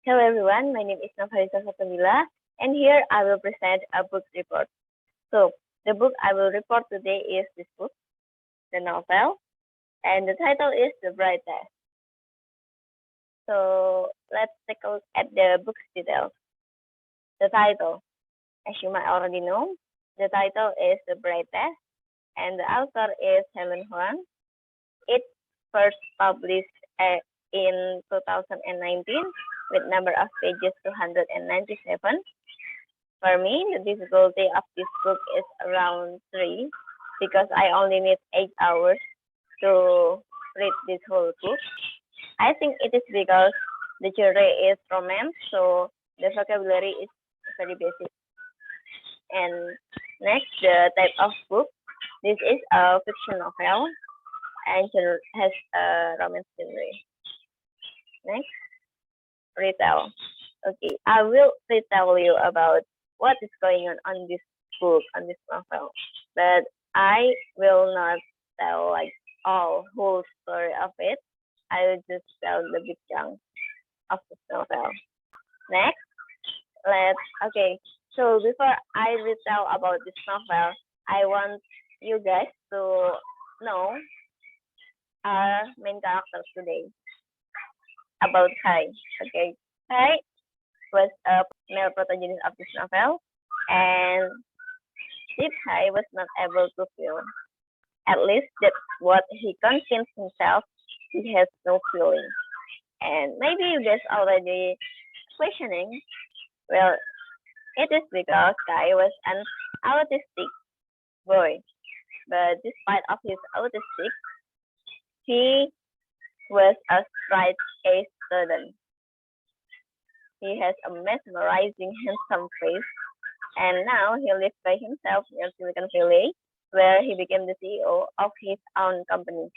Hello everyone, my name is Nafisa Fatamila, and here I will present a book report. So, the book I will report today is this book, the novel, and the title is The Bright Test. So, let's take a look at the book's details. The title, as you might already know, the title is The Bright Test, and the author is Helen Huang. It first published in 2019 with number of pages 297. For me, the difficulty of this book is around 3 because I only need 8 hours to read this whole book. I think it is because the genre is romance, so the vocabulary is very basic. And next, the type of book. This is a fiction novel and has a romance genre. Next, retell. Okay, I will retell you about what is going on this book, on this novel. But I will not tell like all whole story of it. I will just tell the big chunk of this novel. Next, okay. So before I retell about this novel, I want you guys to know our main characters today about Kai. Okay, Kai was a male protagonist of this novel, and Deep Kai was not able to feel. At least that's what he convinced himself. He has no feeling. And maybe you guys already questioning. Well, it is because Kai was an autistic boy. But despite of his autistic, he was a straight A student. He has a mesmerizing handsome face, and now he lives by himself near Silicon Valley, where he became the CEO of his own company.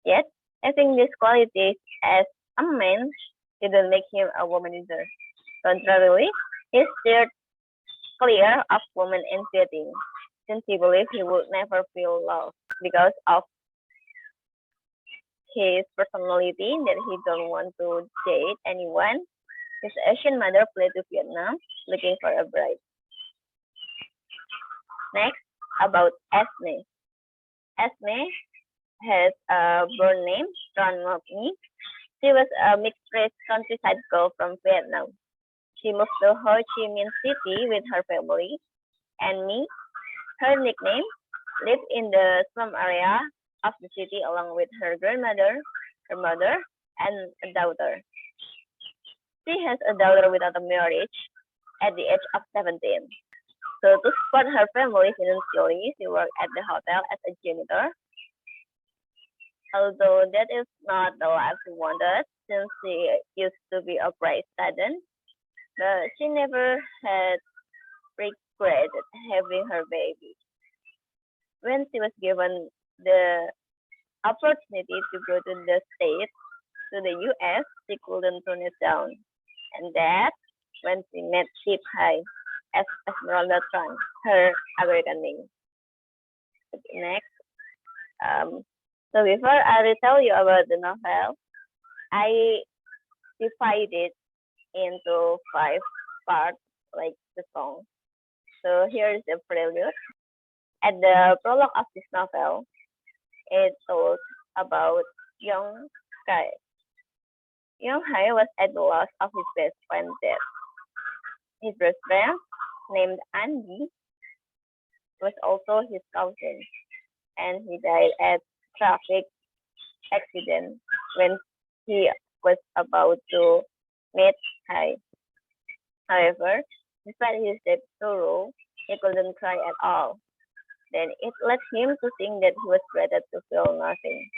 Yet, having these qualities as a man didn't make him a womanizer. Contrarily, he steered clear of women and dating, since he believed he would never feel love because of his personality that he don't want to date anyone. His Asian mother fled to Vietnam looking for a bride. Next, about Esme. Esme has a born name, Tran Ngoc Nhi. She was a mixed-race countryside girl from Vietnam. She moved to Ho Chi Minh City with her family, and Me, her nickname, lived in the slum area of the city along with her grandmother, her mother, and a daughter. She has a daughter without a marriage at the age of 17. So to support her family financially, she worked at the hotel as a janitor. Although that is not the life she wanted, since she used to be a bright student, but she never had regretted having her baby. When she was given the opportunity to go to the States, to the US, she couldn't turn it down. And that's when she met Deep Kai as Esmeralda Tran, her American name. Okay, next. So before I tell you about the novel, I divided into 5 parts, like the song. So here is the prelude. At the prologue of this novel, it told about young Kai. Young Kai was at the loss of his best friend's death. His best friend, named Andy, was also his cousin, and he died at traffic accident when he was about to meet Kai. However, despite his deep sorrow, he couldn't cry at all. Then it led him to think that he was ready to feel nothing.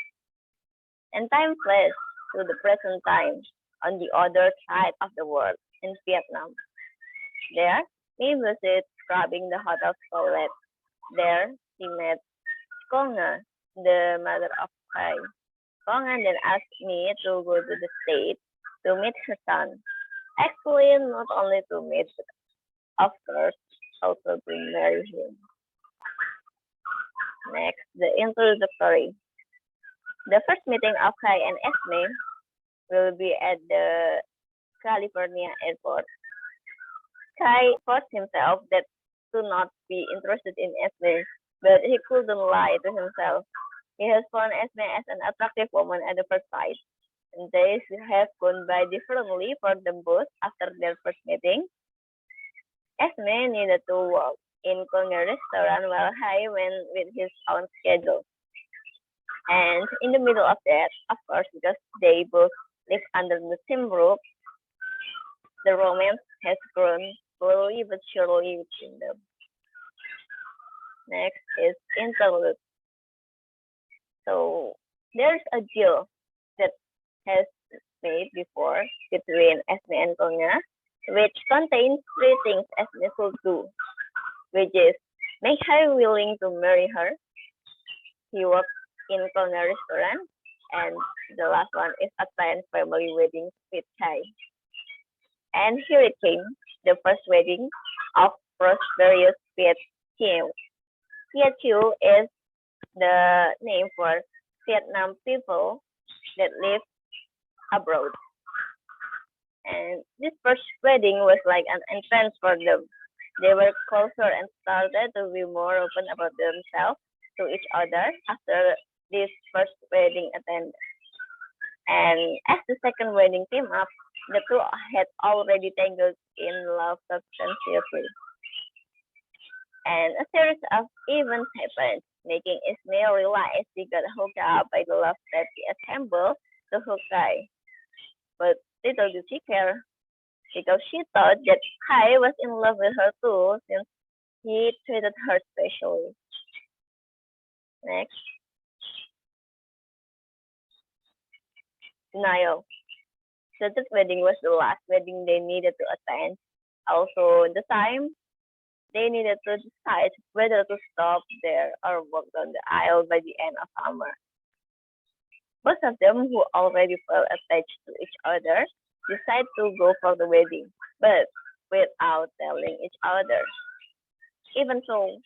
And time flashed to the present time on the other side of the world in Vietnam. There, he visited scrubbing the hotel's toilet. There, he met Konga, the mother of Kai. Konga then asked me to go to the States to meet her son. Actually, not only to meet, but of course, also to marry him. Next, the introductory. The first meeting of Kai and Esme will be at the California airport. Kai forced himself that to not be interested in Esme, but he couldn't lie to himself. He has found Esme as an attractive woman at the first sight, and days have gone by differently for them both after their first meeting. Esme needed to work in Konger restaurant while Hai went with his own schedule. And in the middle of that, of course, because they both live under the same roof, the romance has grown slowly but surely between them. Next is interlude. So there's a deal that has made before between Esme and Konya, which contains three things Esme should do, which is make her willing to marry her. He works in Konya restaurant, and the last one is attend family weddings with Kai. And here it came, the first wedding of prosperous Viet Kieu. Viet Kieu is the name for Vietnam people that live abroad. And this first wedding was like an entrance for them. They were closer and started to be more open about themselves to each other after this first wedding attended. And as the second wedding came up, the two had already tangled in love substantially. And a series of events happened, making Ismail realize he got hooked up by the love that he assembled to hook Kai. But little did she care, because she thought that Kai was in love with her too, since he treated her specially. Next, denial. The third wedding was the last wedding they needed to attend. Also, the time they needed to decide whether to stop there or walk down the aisle by the end of summer. Both of them, who already felt attached to each other, decide to go for the wedding, but without telling each other. Even so,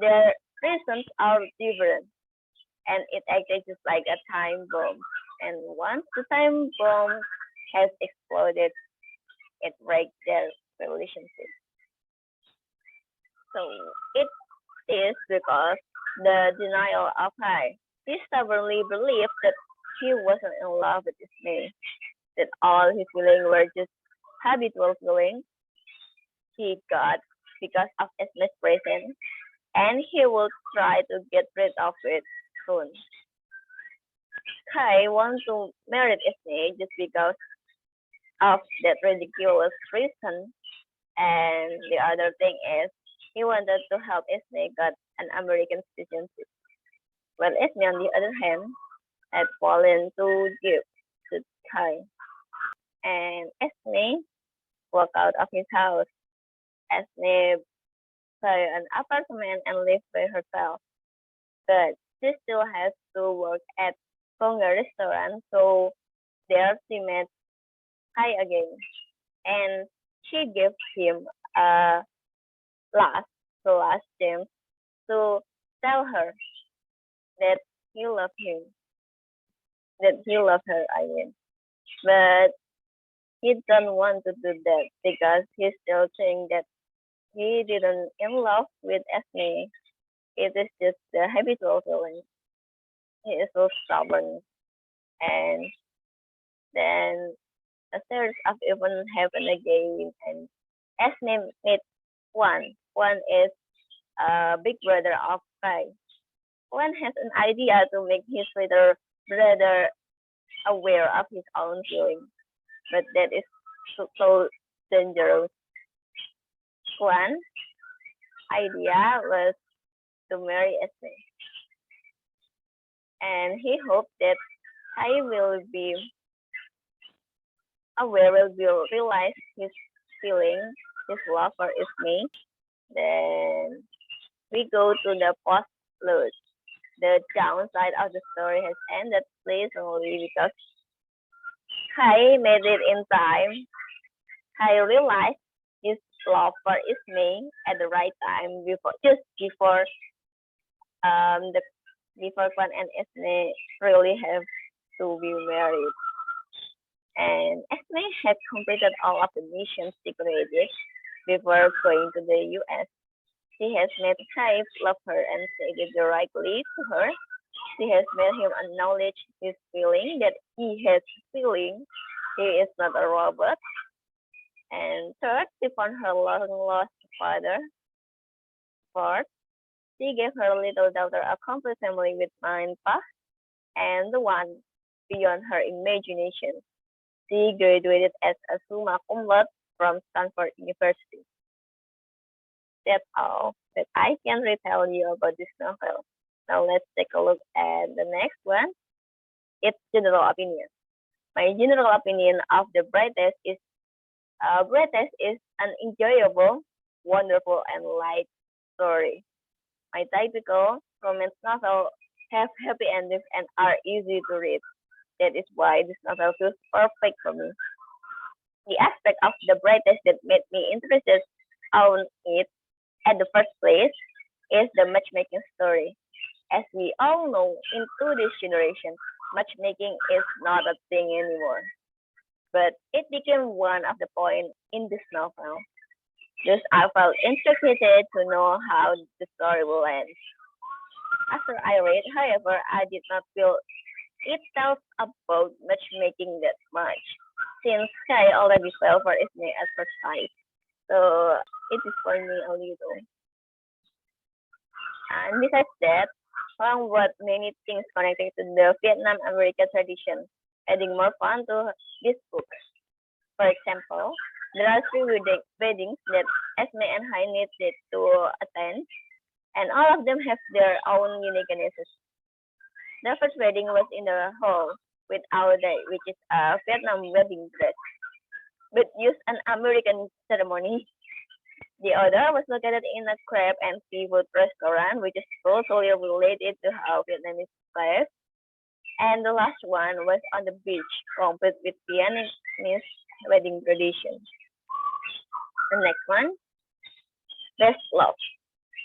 their reasons are different, and it acted just like a time bomb. And once the time bomb has exploded, it breaks their relationship. So it is because the denial of Hai. He stubbornly believed that he wasn't in love with Ismay, that all his feelings were just habitual feelings he got because of Ismay's presence, and he would try to get rid of it soon. Kai wants to marry Ismay just because of that ridiculous reason, and the other thing is he wanted to help Ismay get an American citizenship. While Esme, on the other hand, had fallen to give to Kai. And Esme walked out of his house. Esme buy an apartment and live by herself. But she still has to work at Konga restaurant, so there she met Kai again. And she gave him a last, the last chance to tell her that he loved him, that he loved her, I mean. But he don't want to do that because he still think that he didn't in love with Esme. It is just the habitual feeling. He is so stubborn. And then a series of events happen again, and Esme meet one. One is a big brother of Kai. One has an idea to make his little brother aware of his own feelings, but that is so dangerous. One idea was to marry Esme, and he hoped that I will be aware, will be realize his feeling, his love for Esme. Then we go to the postlude. The downside of the story has ended pleasantly because Kai made it in time. Kai realized his love for Ismay at the right time before just before the before Kwan and Ismay really have to be married. And Esme had completed all of the missions she created before going to the US. She has made Saif love her and say it directly to her. She has made him acknowledge his feeling that he has feeling. He is not a robot. And third, she found her long lost father. Fourth, she gave her little daughter a complete family with mind path and the one beyond her imagination. She graduated as a summa cum laude from Stanford University. That's all that I can retell you about this novel. Now let's take a look at the next one. Its general opinion. My general opinion of The Brightest is an enjoyable, wonderful, and light story. My typical romance novel have happy endings and are easy to read. That is why this novel feels perfect for me. The aspect of The Brightest that made me interested on it at the first place is the matchmaking story. As we all know, in today's generation, matchmaking is not a thing anymore. But it became one of the points in this novel. Thus, I felt intrigued to know how the story will end. After I read, however, I did not feel it tells about matchmaking that much, since Sky already fell for Ismay at first sight. So it is for me a little. And besides that, Huang brought many things connected to the Vietnam American tradition, adding more fun to this book. For example, there are three weddings that Esme and Hai needed to attend, and all of them have their own uniquenesses. The first wedding was in the hall with Our Day, which is a Vietnam wedding dress, but used an American ceremony. The other was located in a crab and seafood restaurant, which is closely related to how Vietnamese live. And the last one was on the beach, complete with Vietnamese wedding tradition. The next one, best love.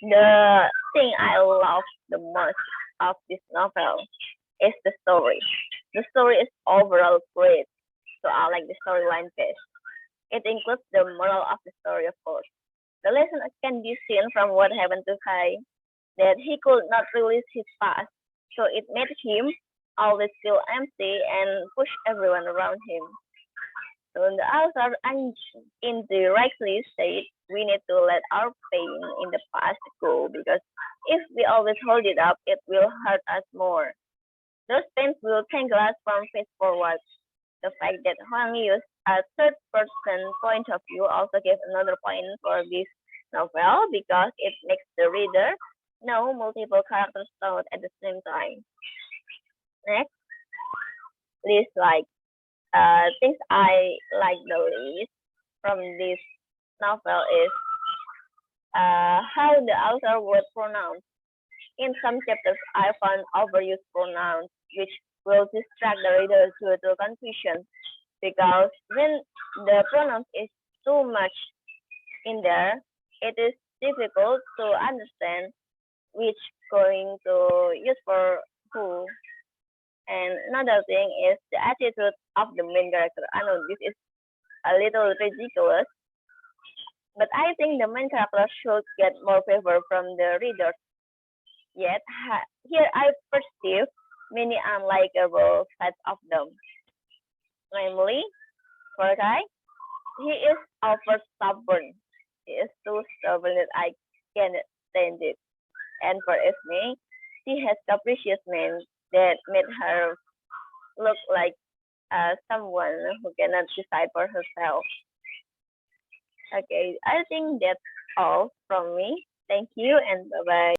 The thing I love the most of this novel is the story. The story is overall great, so I like the storyline best. It includes the moral of the story, of course. The lesson can be seen from what happened to Kai, that he could not release his past, so it made him always feel empty and push everyone around him. So the author indirectly said we need to let our pain in the past go because if we always hold it up, it will hurt us more. Those pains will tangle us from face forward. The fact that Huang used a third person point of view also gives another point for this novel because it makes the reader know multiple characters thought at the same time. Next, list like things I like the least from this novel is how the author would pronounce. In some chapters, I found overused pronouns, which will distract the reader to confusion because when the pronouns is too much in there, it is difficult to understand which going to use for who. And another thing is the attitude of the main character. I know this is a little ridiculous, but I think the main character should get more favor from the readers. Yet here I perceive many unlikable sides of them. Namely, for Kai, he is over stubborn. He is too stubborn that I can't stand it. And for Esme, she has capricious men that made her look like someone who cannot decide for herself. Okay, I think that's all from me. Thank you and bye bye.